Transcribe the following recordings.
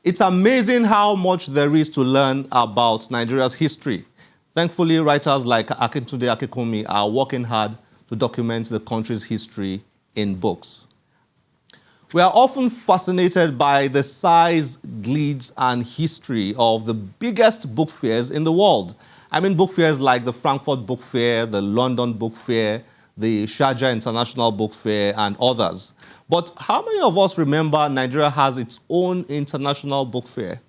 It's amazing how much there is to learn about Nigeria's history. Thankfully, writers like Akintunde Akikomi are working hard to document the country's history in books. We are often fascinated by the size, glitz, and history of the biggest book fairs in the world. I mean book fairs like the Frankfurt Book Fair, the London Book Fair, the Sharjah International Book Fair, and others. But how many of us remember Nigeria has its own international book fair?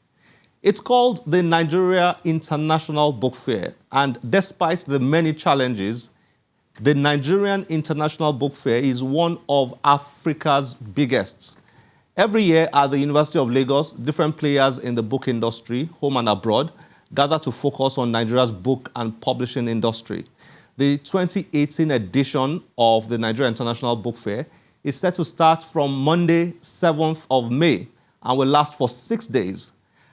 It's called the Nigeria International Book Fair, and despite the many challenges, the Nigerian International Book Fair is one of Africa's biggest. Every year at the University of Lagos, different players in the book industry, home and abroad, gather to focus on Nigeria's book and publishing industry. The 2018 edition of the Nigeria International Book Fair is set to start from Monday, 7th of May, and will last for 6 days.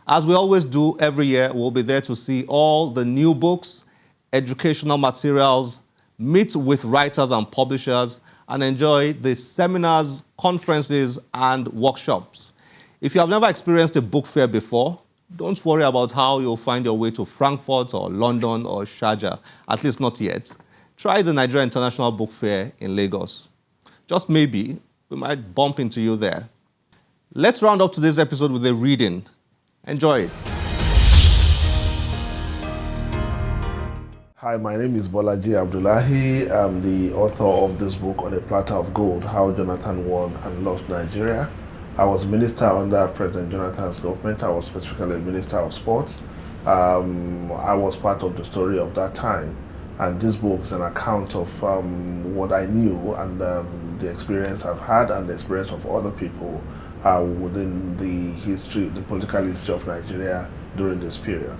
As we always do every year, we'll be there to see all the new books, educational materials, meet with writers and publishers, and enjoy the seminars, conferences, and workshops. If you have never experienced a book fair before, don't worry about how you'll find your way to Frankfurt or London or Sharjah, at least not yet. Try the Nigeria International Book Fair in Lagos. Just maybe, we might bump into you there. Let's round up today's episode with a reading. Enjoy it. Hi, my name is Bolaji Abdullahi. I'm the author of this book, On a Platter of Gold, How Jonathan Won and Lost Nigeria. I was minister under President Jonathan's government. I was specifically Minister of Sports. I was part of the story of that time. And this book is an account of what I knew and the experience I've had and the experience of other people within the history, the political history of Nigeria during this period.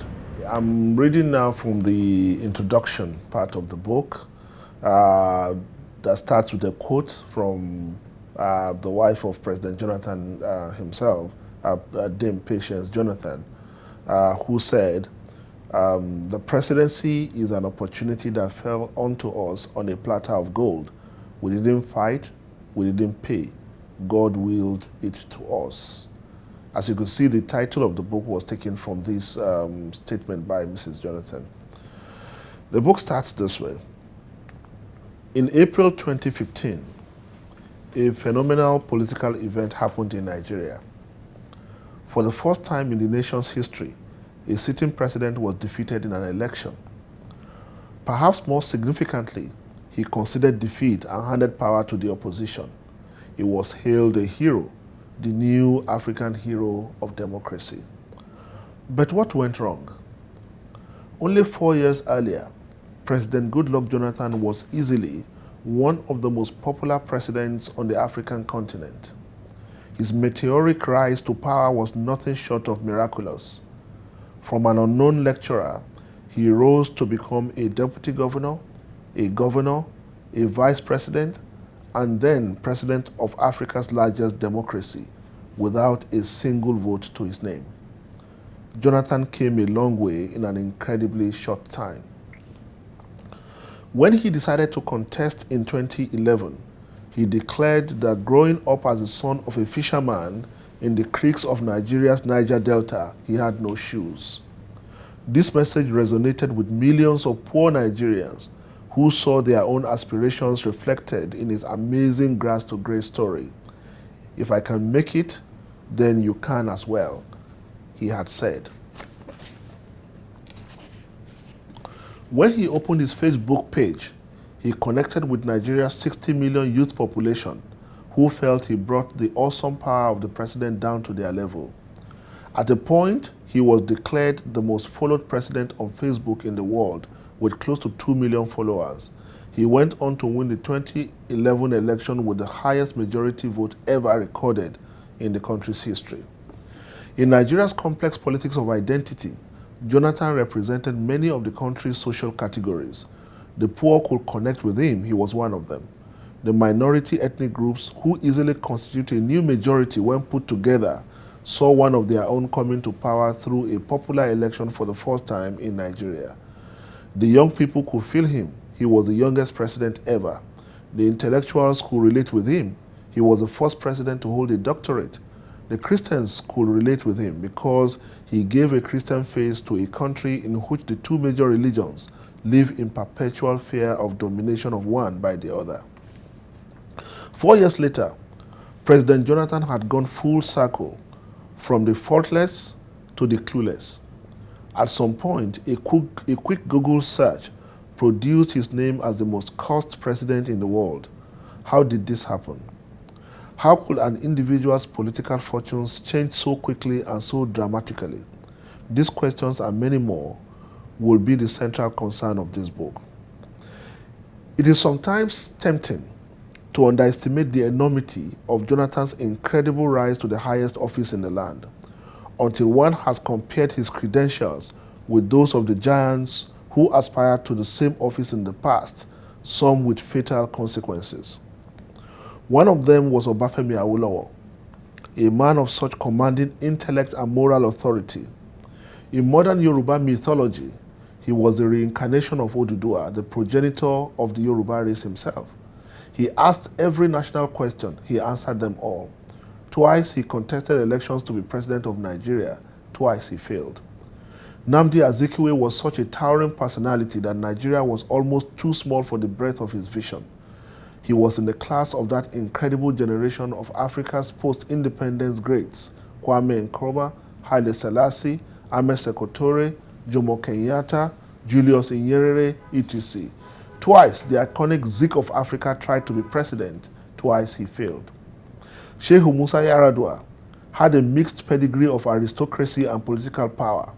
I'm reading now from the introduction part of the book that starts with a quote from the wife of President Jonathan himself, Dame Patience Jonathan, who said, the presidency is an opportunity that fell onto us on a platter of gold. We didn't fight, we didn't pay. God willed it to us. As you could see, the title of the book was taken from this statement by Mrs. Jonathan. The book starts this way. In April 2015, a phenomenal political event happened in Nigeria. For the first time in the nation's history, a sitting president was defeated in an election. Perhaps more significantly, he conceded defeat and handed power to the opposition. He was hailed a hero, the new African hero of democracy. But what went wrong? Only 4 years earlier, President Goodluck Jonathan was easily one of the most popular presidents on the African continent. His meteoric rise to power was nothing short of miraculous. From an unknown lecturer, he rose to become a deputy governor, a vice president, and then president of Africa's largest democracy without a single vote to his name. Jonathan came a long way in an incredibly short time. When he decided to contest in 2011, he declared that growing up as the son of a fisherman in the creeks of Nigeria's Niger Delta, he had no shoes. This message resonated with millions of poor Nigerians who saw their own aspirations reflected in his amazing grass to grace story. If I can make it, then you can as well, he had said. When he opened his Facebook page, he connected with Nigeria's 60 million youth population who felt he brought the awesome power of the president down to their level. At a point, he was declared the most followed president on Facebook in the world with close to 2 million followers. He went on to win the 2011 election with the highest majority vote ever recorded in the country's history. In Nigeria's complex politics of identity, Jonathan represented many of the country's social categories. The poor could connect with him, he was one of them. The minority ethnic groups, who easily constitute a new majority when put together, saw one of their own coming to power through a popular election for the first time in Nigeria. The young people could feel him. He was the youngest president ever. The intellectuals could relate with him. He was the first president to hold a doctorate. The Christians could relate with him because he gave a Christian face to a country in which the two major religions live in perpetual fear of domination of one by the other. 4 years later, President Jonathan had gone full circle from the faultless to the clueless. At some point, a quick Google search produced his name as the most cursed president in the world. How did this happen? How could an individual's political fortunes change so quickly and so dramatically? These questions and many more will be the central concern of this book. It is sometimes tempting to underestimate the enormity of Jonathan's incredible rise to the highest office in the land, until one has compared his credentials with those of the giants who aspired to the same office in the past, some with fatal consequences. One of them was Obafemi Awolowo, a man of such commanding intellect and moral authority. In modern Yoruba mythology, he was the reincarnation of Oduduwa, the progenitor of the Yoruba race himself. He asked every national question, he answered them all. Twice he contested elections to be president of Nigeria, twice he failed. Nnamdi Azikiwe was such a towering personality that Nigeria was almost too small for the breadth of his vision. He was in the class of that incredible generation of Africa's post-independence greats, Kwame Nkrumah, Haile Selassie, Ahmed Sekou Toure, Jomo Kenyatta, Julius Nyerere, etc. Twice, the iconic Zik of Africa tried to be president. Twice, he failed. Shehu Musa Yar'Adua had a mixed pedigree of aristocracy and political power.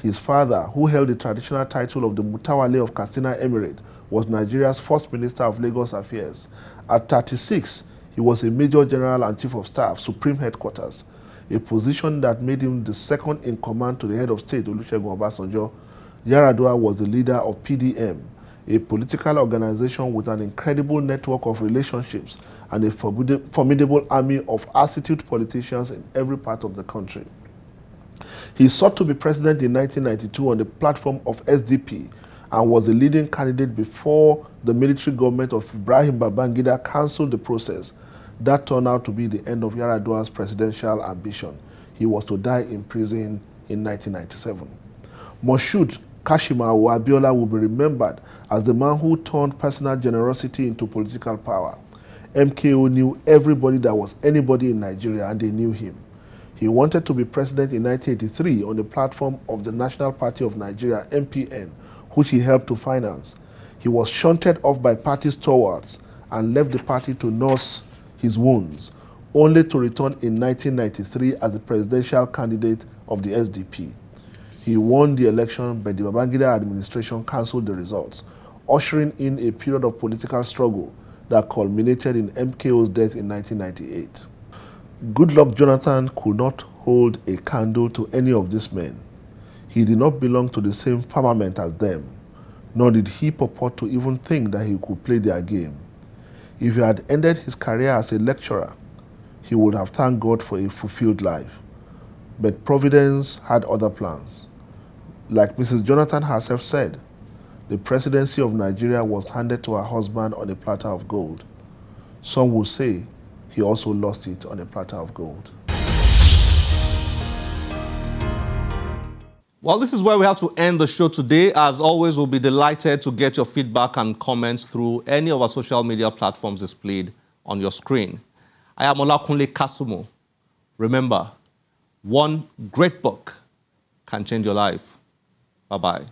His father, who held the traditional title of the Mutawale of Katsina Emirate, was Nigeria's first minister of Lagos Affairs. At 36, he was a major general and chief of staff, Supreme Headquarters, a position that made him the second in command to the head of state, Olusegun Obasanjo. Yar'Adua was the leader of PDM, a political organization with an incredible network of relationships and a formidable army of astute politicians in every part of the country. He sought to be president in 1992 on the platform of SDP and was the leading candidate before the military government of Ibrahim Babangida cancelled the process. That turned out to be the end of Yar'Adua's presidential ambition. He was to die in prison in 1997. Moshood Kashimawo Abiola will be remembered as the man who turned personal generosity into political power. MKO knew everybody that was anybody in Nigeria, and they knew him. He wanted to be president in 1983 on the platform of the National Party of Nigeria, NPN, which he helped to finance. He was shunted off by party stalwarts and left the party to nurse his wounds, only to return in 1993 as the presidential candidate of the SDP. He won the election, but the Babangida administration cancelled the results, ushering in a period of political struggle that culminated in MKO's death in 1998. Goodluck Jonathan could not hold a candle to any of these men. He did not belong to the same firmament as them, nor did he purport to even think that he could play their game. If he had ended his career as a lecturer, he would have thanked God for a fulfilled life. But Providence had other plans. Like Mrs. Jonathan herself said, the presidency of Nigeria was handed to her husband on a platter of gold. Some would say he also lost it on a platter of gold. Well, this is where we have to end the show today. As always, we'll be delighted to get your feedback and comments through any of our social media platforms displayed on your screen. I am Olakunle Kasumo. Remember, one great book can change your life. Bye-bye.